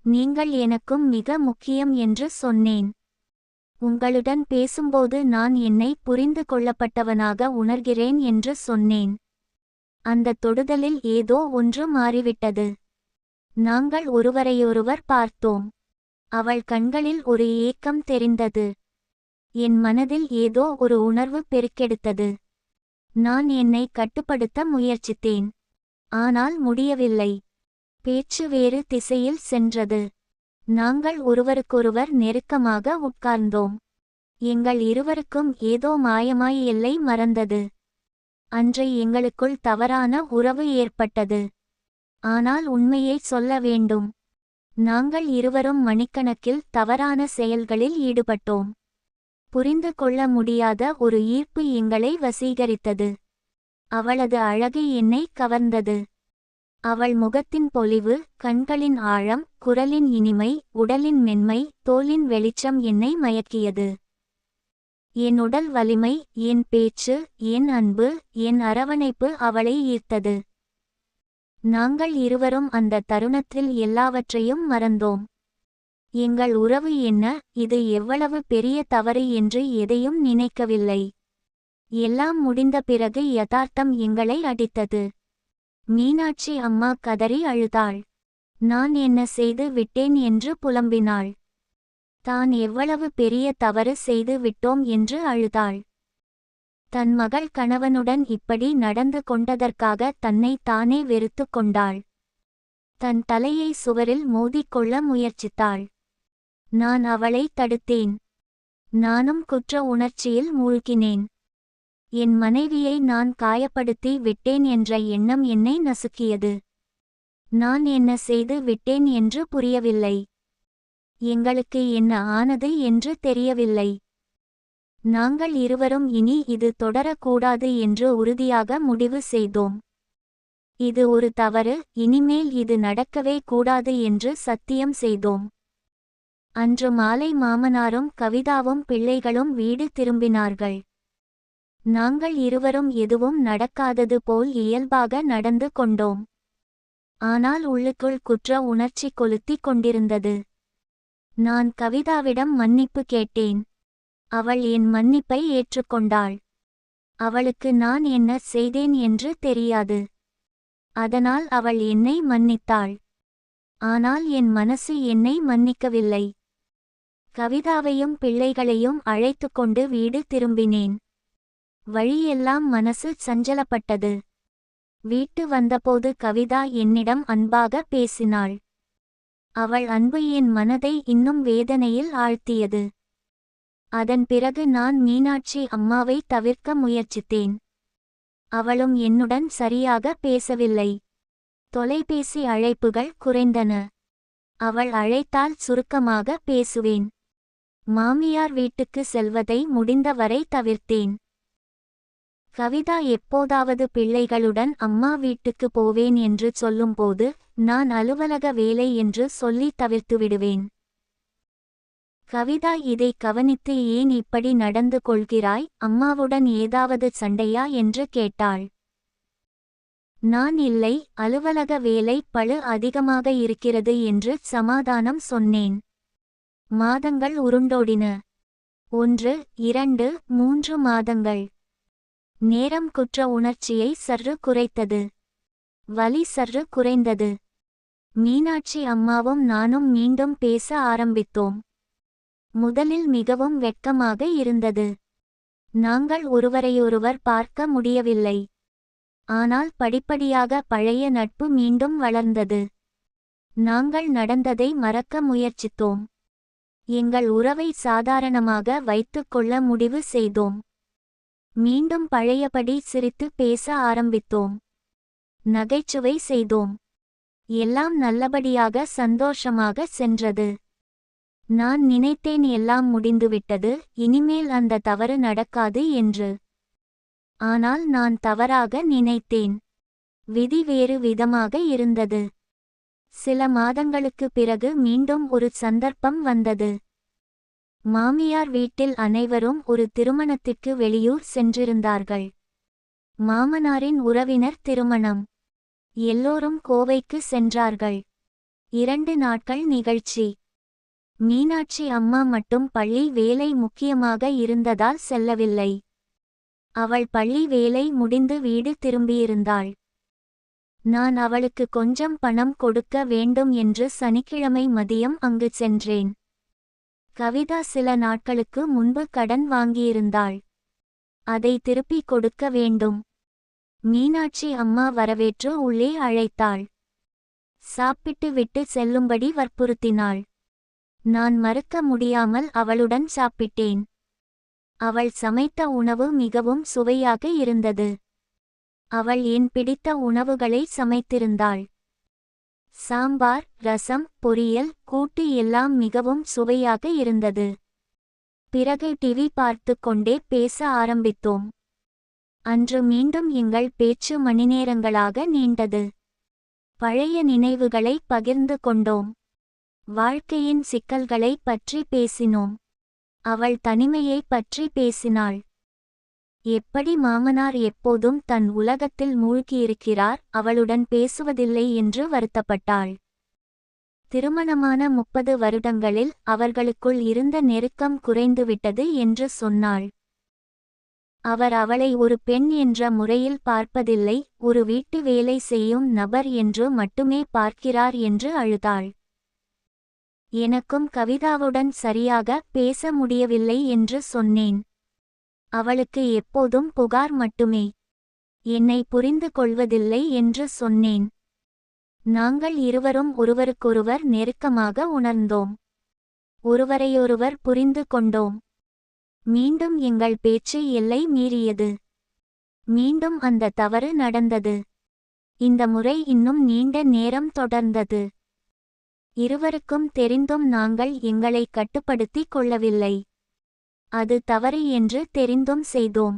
நீங்கள் எனக்கும் மிக முக்கியம் என்று சொன்னேன். உங்களுடன் பேசும்போது நான் என்னை புரிந்து கொள்ளப்பட்டவனாக உணர்கிறேன் என்று சொன்னேன். அந்த தொடுதலில் ஏதோ ஒன்று மாறிவிட்டது. நாங்கள் ஒருவரையொருவர் பார்த்தோம். அவள் கண்களில் ஒரு ஏக்கம் தெரிந்தது. என் மனதில் ஏதோ ஒரு உணர்வு பெருக்கெடுத்தது. நான் என்னை கட்டுப்படுத்த முயற்சித்தேன். ஆனால் முடியவில்லை. பேச்சு வேறு திசையில் சென்றது. நாங்கள் ஒருவருக்கொருவர் நெருக்கமாக உட்கார்ந்தோம். எங்கள் இருவருக்கும் ஏதோ மாயமாய் எல்லை மறந்தது. அன்று எங்களுக்குள் தவறான உறவு ஏற்பட்டது. ஆனால் உண்மையை சொல்ல வேண்டும். நாங்கள் இருவரும் மணிக்கணக்கில் தவறான செயல்களில் ஈடுபட்டோம். புரிந்து கொள்ள முடியாத ஒரு ஈர்ப்பு எங்களை வசீகரித்தது. அவளது அழகு என்னை கவர்ந்தது. அவள் முகத்தின் பொலிவு, கண்களின் ஆழம், குரலின் இனிமை, உடலின் மென்மை, தோலின் வெளிச்சம் என்னை மயக்கியது. என் உடல் வலிமை, என் பேச்சு, என் அன்பு, என் அரவணைப்பு அவளை ஈர்த்தது. நாங்கள் இருவரும் அந்த தருணத்தில் எல்லாவற்றையும் மறந்தோம். எங்கள் உறவு என்ன, இது எவ்வளவு பெரிய தவறு என்று எதையும் நினைக்கவில்லை. எல்லாம் முடிந்த பிறகு யதார்த்தம் எங்களை அடித்தது. மீனாட்சி அம்மா கதறி அழுதாள். நான் என்ன செய்து விட்டேன் என்று புலம்பினாள். தான் எவ்வளவு பெரிய தவறு செய்து விட்டோம் என்று அழுதாள். தன் மகள் கணவனுடன் இப்படி நடந்து கொண்டதற்காக தன்னை தானே வெறுத்து கொண்டாள். தன் தலையை சுவரில் மோதிக்கொள்ள முயற்சித்தாள். நான் அவளை தடுத்தேன். நானும் குற்ற உணர்ச்சியில் மூழ்கினேன். என் மனைவியை நான் காயப்படுத்தி விட்டேன் என்ற எண்ணம் என்னை நசுக்கியது. நான் என்ன செய்து விட்டேன் என்று புரியவில்லை. எங்களுக்கு என்ன ஆனது என்று தெரியவில்லை. நாங்கள் இருவரும் இனி இது தொடரக்கூடாது என்று உறுதியாக முடிவு செய்தோம். இது ஒரு தவறு, இனிமேல் இது நடக்கவே கூடாது என்று சத்தியம் செய்தோம். அன்று மாலை மாமனாரும் கவிதாவும் பிள்ளைகளும் வீடு திரும்பினார்கள். நாங்கள் இருவரும் எதுவும் நடக்காதது போல் இயல்பாக நடந்து கொண்டோம். ஆனால் உள்ளுக்குள் குற்ற உணர்ச்சி கொளுத்திக் கொண்டிருந்தது. நான் கவிதாவிடம் மன்னிப்பு கேட்டேன். அவள் என் மன்னிப்பை ஏற்றுக்கொண்டாள். அவளுக்கு நான் என்ன செய்தேன் என்று தெரியாது. அதனால் அவள் என்னை மன்னித்தாள். ஆனால் என் மனசு என்னை மன்னிக்கவில்லை. கவிதாவையும் பிள்ளைகளையும் அழைத்துக்கொண்டு வீடு திரும்பினேன். வழியெல்லாம் மனசு சஞ்சலப்பட்டது. வீட்டு வந்தபோது கவிதா என்னிடம் அன்பாக பேசினாள். அவள் அன்பு என் மனதை இன்னும் வேதனையில் ஆழ்த்தியது. அதன் பிறகு நான் மீனாட்சி அம்மாவை தவிர்க்க முயற்சித்தேன். அவளும் என்னுடன் சரியாக பேசவில்லை. தொலைபேசி அழைப்புகள் குறைந்தன. அவள் அழைத்தால் சுருக்கமாக பேசுவேன். மாமியார் வீட்டுக்கு செல்வதை முடிந்தவரை தவிர்த்தேன். கவிதா எப்போதாவது பிள்ளைகளுடன் அம்மா வீட்டுக்கு போவேன் என்று சொல்லும்போது நான் அலுவலக வேலை என்று சொல்லி தவிர்த்துவிடுவேன். கவிதா இதை கவனித்து ஏன் இப்படி நடந்து கொள்கிறாய், அம்மாவுடன் ஏதாவது சண்டையா என்று கேட்டாள். நான் இல்லை, அலுவலக வேலை பளு அதிகமாக இருக்கிறது என்று சமாதானம் சொன்னேன். மாதங்கள் உருண்டோடின. 1, 2, 3 மாதங்கள். நேரம் குற்ற உணர்ச்சியை சற்று குறைத்தது. வலி சற்று குறைந்தது. மீனாட்சி அம்மாவும் நானும் மீண்டும் பேச ஆரம்பித்தோம். முதலில் மிகவும் வெட்கமாக இருந்தது. நாங்கள் ஒருவரையொருவர் பார்க்க முடியவில்லை. ஆனால் படிப்படியாக பழைய நட்பு மீண்டும் வளர்ந்தது. நாங்கள் நடந்ததை மறக்க முயற்சித்தோம். எங்கள் உறவை சாதாரணமாக வைத்துக் கொள்ள முடிவு செய்தோம். மீண்டும் பழையபடி சிரித்து பேச ஆரம்பித்தோம். நகைச்சுவை செய்தோம். எல்லாம் நல்லபடியாக சந்தோஷமாக சென்றது. நான் நினைத்தேன் எல்லாம் முடிந்துவிட்டது, இனிமேல் அந்த தவறு நடக்காது என்று. ஆனால் நான் தவறாக நினைத்தேன். விதி வேறு விதமாக இருந்தது. சில மாதங்களுக்கு பிறகு மீண்டும் ஒரு சந்தர்ப்பம் வந்தது. மாமியார் வீட்டில் அனைவரும் ஒரு திருமணத்திற்கு வெளியூர் சென்றிருந்தார்கள். மாமனாரின் உறவினர் திருமணம். எல்லோரும் கோவைக்கு சென்றார்கள். 2 நாட்கள் நிகழ்ச்சி. மீனாட்சி அம்மா மட்டும் பள்ளி வேலை முக்கியமாக இருந்ததால் செல்லவில்லை. அவள் பள்ளி வேலை முடிந்து வீடு திரும்பியிருந்தாள். நான் அவளுக்கு கொஞ்சம் பணம் கொடுக்க வேண்டும் என்று சனிக்கிழமை மதியம் அங்கு சென்றேன். கவிதா சில நாட்களுக்கு முன்பு கடன் வாங்கியிருந்தாள். அதை திருப்பிக் கொடுக்க வேண்டும். மீனாட்சி அம்மா வரவேற்று உள்ளே அழைத்தாள். சாப்பிட்டு விட்டு செல்லும்படி வற்புறுத்தினாள். நான் மறுக்க முடியாமல் அவளுடன் சாப்பிட்டேன். அவள் சமைத்த உணவு மிகவும் சுவையாக இருந்தது. அவள் என் பிடித்த உணவுகளை சமைத்திருந்தாள். சாம்பார், ரசம், பொரியல், கூட்டு எல்லாம் மிகவும் சுவையாக இருந்தது. பிறகு டிவி பார்த்து கொண்டே பேச ஆரம்பித்தோம். அன்று மீண்டும் எங்கள் பேச்சு மணிநேரங்களாக நீண்டது. பழைய நினைவுகளை பகிர்ந்து கொண்டோம். வாழ்க்கையின் சிக்கல்களை பற்றி பேசினோம். அவள் தனிமையை பற்றி பேசினாள். எப்படி மாமனார் எப்போதும் தன் உலகத்தில் மூழ்கியிருக்கிறார், அவளுடன் பேசுவதில்லை என்று வருத்தப்பட்டாள். திருமணமான 30 வருடங்களில் அவர்களுக்குள் இருந்த நெருக்கம் குறைந்துவிட்டது என்று சொன்னாள். அவர் அவளை ஒரு பெண் என்ற முறையில் பார்ப்பதில்லை, ஒரு வீட்டு வேலை செய்யும் நபர் என்று மட்டுமே பார்க்கிறார் என்று அழுதாள். எனக்கும் கவிதாவுடன் சரியாக பேச முடியவில்லை என்று சொன்னேன். அவளுக்கு எப்போதும் புகார் மட்டுமே. என்னை புரிந்து கொள்வதில்லை என்று சொன்னேன். நாங்கள் இருவரும் ஒருவருக்கொருவர் நெருக்கமாக உணர்ந்தோம். ஒருவரையொருவர் புரிந்து கொண்டோம். மீண்டும் எங்கள் பேச்சு எல்லை மீறியது. மீண்டும் அந்த தவறு நடந்தது. இந்த முறை இன்னும் நீண்ட நேரம் தொடர்ந்தது. இருவருக்கும் தெரிந்தும் நாங்கள் எங்களை கட்டுப்படுத்திக் கொள்ளவில்லை. அது தவறு என்று தெரிந்தும் செய்தோம்.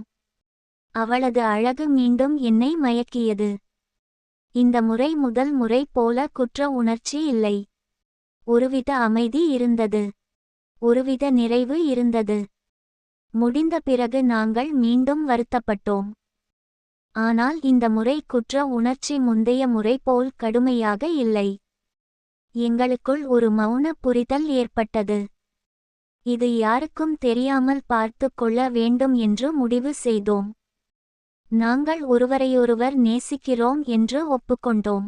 அவளது அழகு மீண்டும் என்னை மயக்கியது. இந்த முறை முதல் முறை போல குற்ற உணர்ச்சி இல்லை. ஒருவித அமைதி இருந்தது. ஒருவித நிறைவு இருந்தது. முடிந்த பிறகு நாங்கள் மீண்டும் வருத்தப்பட்டோம். ஆனால் இந்த முறை குற்ற உணர்ச்சி முந்தைய முறை போல் கடுமையாக இல்லை. எங்களுக்குள் ஒரு மௌன புரிதல் ஏற்பட்டது. இது யாருக்கும் தெரியாமல் பார்த்து கொள்ள வேண்டும் என்று முடிவு செய்தோம். நாங்கள் ஒருவரையொருவர் நேசிக்கிறோம் என்று ஒப்புக்கொண்டோம்.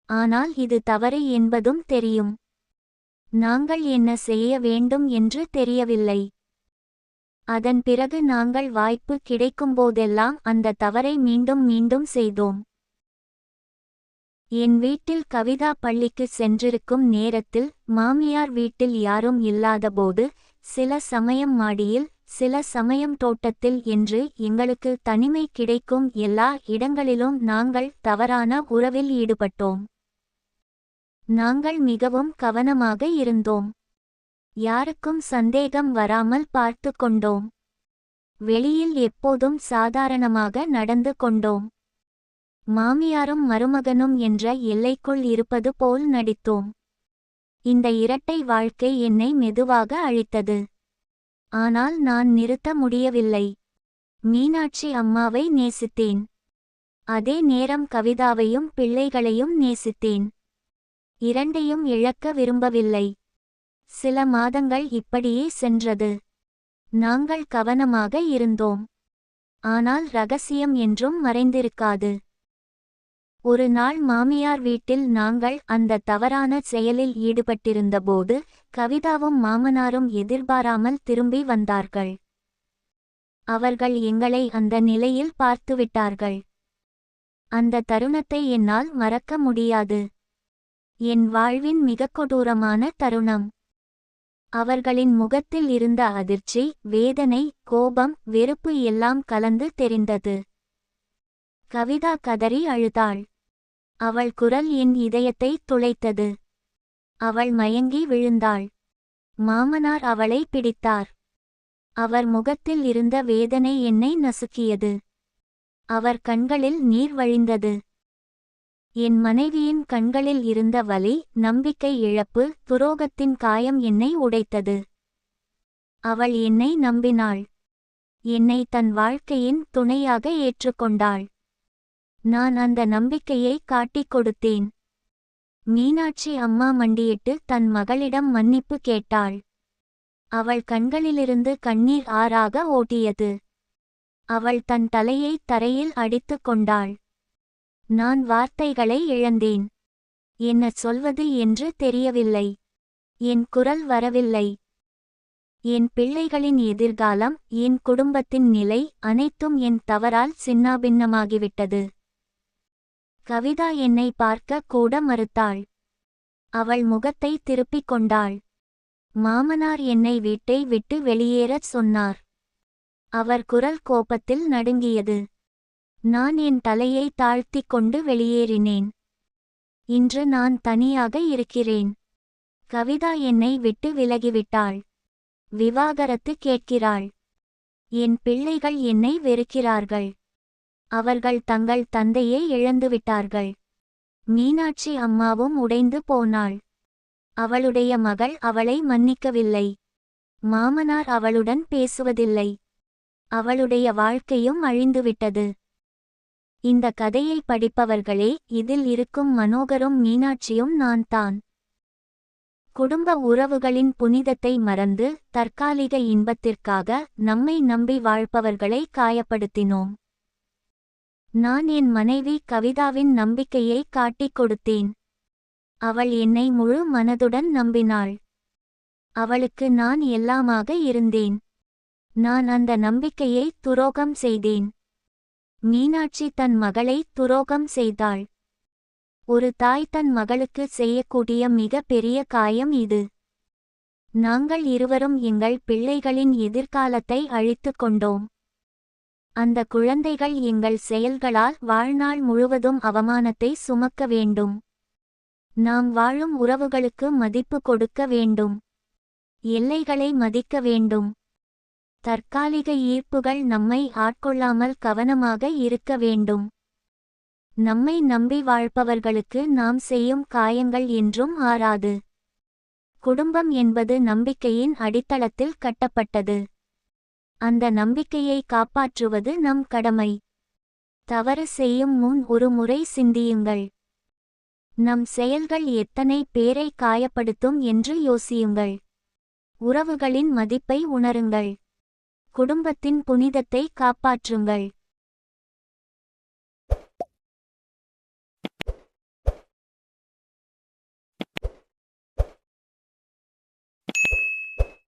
ஆனால் இது தவறு என்பதும் தெரியும். நாங்கள் என்ன செய்ய வேண்டும் என்று தெரியவில்லை. அதன் பிறகு நாங்கள் வாய்ப்பு கிடைக்கும்போதெல்லாம் அந்த தவறை மீண்டும் மீண்டும் செய்தோம். என் வீட்டில் கவிதா பள்ளிக்கு சென்றிருக்கும் நேரத்தில் மாமியார் வீட்டில் யாரும் இல்லாதபோது, சில சமயம் மாடியில், சில சமயம் தோட்டத்தில் என்று எங்களுக்கு தனிமை கிடைக்கும் எல்லா இடங்களிலும் நாங்கள் தவறான உறவில் ஈடுபட்டோம். நாங்கள் மிகவும் கவனமாக இருந்தோம். யாருக்கும் சந்தேகம் வராமல் பார்த்து கொண்டோம். வெளியில் எப்போதும் சாதாரணமாக நடந்து கொண்டோம். மாமியாரும் மருமகனும் என்ற எல்லைக்குள் இருப்பது போல் நடித்தோம். இந்த இரட்டை வாழ்க்கை என்னை மெதுவாக அழித்தது. ஆனால் நான் நிறுத்த முடியவில்லை. மீனாட்சி அம்மாவை நேசித்தேன். அதே நேரம் கவிதாவையும் பிள்ளைகளையும் நேசித்தேன். இரண்டையும் இழக்க விரும்பவில்லை. சில மாதங்கள் இப்படியே சென்றது. நாங்கள் கவனமாக இருந்தோம். ஆனால் ரகசியம் என்றும் மறைந்திருக்காது. ஒரு நாள் மாமியார் வீட்டில் நாங்கள் அந்த தவறான செயலில் ஈடுபட்டிருந்தபோது கவிதாவும் மாமனாரும் எதிர்பாராமல் திரும்பி வந்தார்கள். அவர்கள் எங்களை அந்த நிலையில் பார்த்துவிட்டார்கள். அந்த தருணத்தை என்னால் மறக்க முடியாது. என் வாழ்வின் மிக கொடூரமான தருணம். அவர்களின் முகத்தில் இருந்த அதிர்ச்சி, வேதனை, கோபம், வெறுப்பு எல்லாம் கலந்து தெரிந்தது. கவிதா கதறி அழுதாள். அவள் குரல் என் இதயத்தை துளைத்தது. அவள் மயங்கி விழுந்தாள். மாமனார் அவளை பிடித்தார். அவர் முகத்தில் இருந்த வேதனை என்னை நசுக்கியது. அவர் கண்களில் நீர் வழிந்தது. என் மனைவியின் கண்களில் இருந்த வலி, நம்பிக்கை இழப்பு, துரோகத்தின் காயம் என்னை உடைத்தது. அவள் என்னை நம்பினாள். என்னை தன் வாழ்க்கையின் துணையாக ஏற்றுக்கொண்டாள். நான் அந்த நம்பிக்கையை காட்டிக் கொடுத்தேன். மீனாட்சி அம்மா மண்டியிட்டு தன் மகளிடம் மன்னிப்பு கேட்டாள். அவள் கண்களிலிருந்து கண்ணீர் ஆறாக ஓட்டியது. அவள் தன் தலையை தரையில் அடித்து கொண்டாள். நான் வார்த்தைகளை இழந்தேன். என்ன சொல்வது என்று தெரியவில்லை. என் குரல் வரவில்லை. என் பிள்ளைகளின் எதிர்காலம், என் குடும்பத்தின் நிலை, அனைத்தும் என் தவறால் சின்னாபின்னமாகிவிட்டது. கவிதா என்னை பார்க்க கூட மறுத்தாள். அவள் முகத்தை திருப்பிக் கொண்டாள். மாமனார் என்னை வீட்டை விட்டு வெளியேறச் சொன்னார். அவர் குரல் கோபத்தில் நடுங்கியது. நான் என் தலையை தாழ்த்திக் கொண்டு வெளியேறினேன். இன்று நான் தனியாக இருக்கிறேன். கவிதா என்னை விட்டு விலகிவிட்டாள். விவாகரத்து கேட்கிறாள். என் பிள்ளைகள் என்னை வெறுக்கிறார்கள். அவர்கள் தங்கள் தந்தையை இழந்துவிட்டார்கள். மீனாட்சி அம்மாவும் உடைந்து போனாள். அவளுடைய மகள் அவளை மன்னிக்கவில்லை. மாமனார் அவளுடன் பேசுவதில்லை. அவளுடைய வாழ்க்கையும் அழிந்துவிட்டது. இந்த கதையை படிப்பவர்களே, இதில் இருக்கும் மனோகரும் மீனாட்சியும் நான் தான். குடும்ப உறவுகளின் புனிதத்தை மறந்து தற்காலிக இன்பத்திற்காக நம்மை நம்பி வாழ்பவர்களை காயப்படுத்தினோம். நான் என் மனைவி கவிதாவின் நம்பிக்கையை காட்டிக் கொடுத்தேன். அவள் என்னை முழு மனதுடன் நம்பினாள். அவளுக்கு நான் எல்லாமாக இருந்தேன். நான் அந்த நம்பிக்கையை துரோகம் செய்தேன். மீனாட்சி தன் மகளை துரோகம் செய்தாள். ஒரு தாய் தன் மகளுக்கு செய்யக்கூடிய மிக பெரிய காயம் இது. நாங்கள் இருவரும் எங்கள் பிள்ளைகளின் எதிர்காலத்தை அழித்துக் கொண்டோம். அந்த குழந்தைகள் எங்கள் செயல்களால் வாழ்நாள் முழுவதும் அவமானத்தை சுமக்க வேண்டும். நாம் வாழும் உறவுகளுக்கு மதிப்பு கொடுக்க வேண்டும். எல்லைகளை மதிக்க வேண்டும். தற்காலிக ஈர்ப்புகள் நம்மை ஆட்கொள்ளாமல் கவனமாக இருக்க வேண்டும். நம்மை நம்பி வாழ்பவர்களுக்கு நாம் செய்யும் காயங்கள் என்றும் ஆறாது. குடும்பம் என்பது நம்பிக்கையின் அடித்தளத்தில் கட்டப்பட்டது. அந்த நம்பிக்கையை காப்பாற்றுவது நம் கடமை. தவறு செய்யும் முன் ஒரு முறை சிந்தியுங்கள். நம் செயல்கள் எத்தனை பேரை காயப்படுத்தும் என்று யோசியுங்கள். உறவுகளின் மதிப்பை உணருங்கள். குடும்பத்தின் புனிதத்தை காப்பாற்றுங்கள்.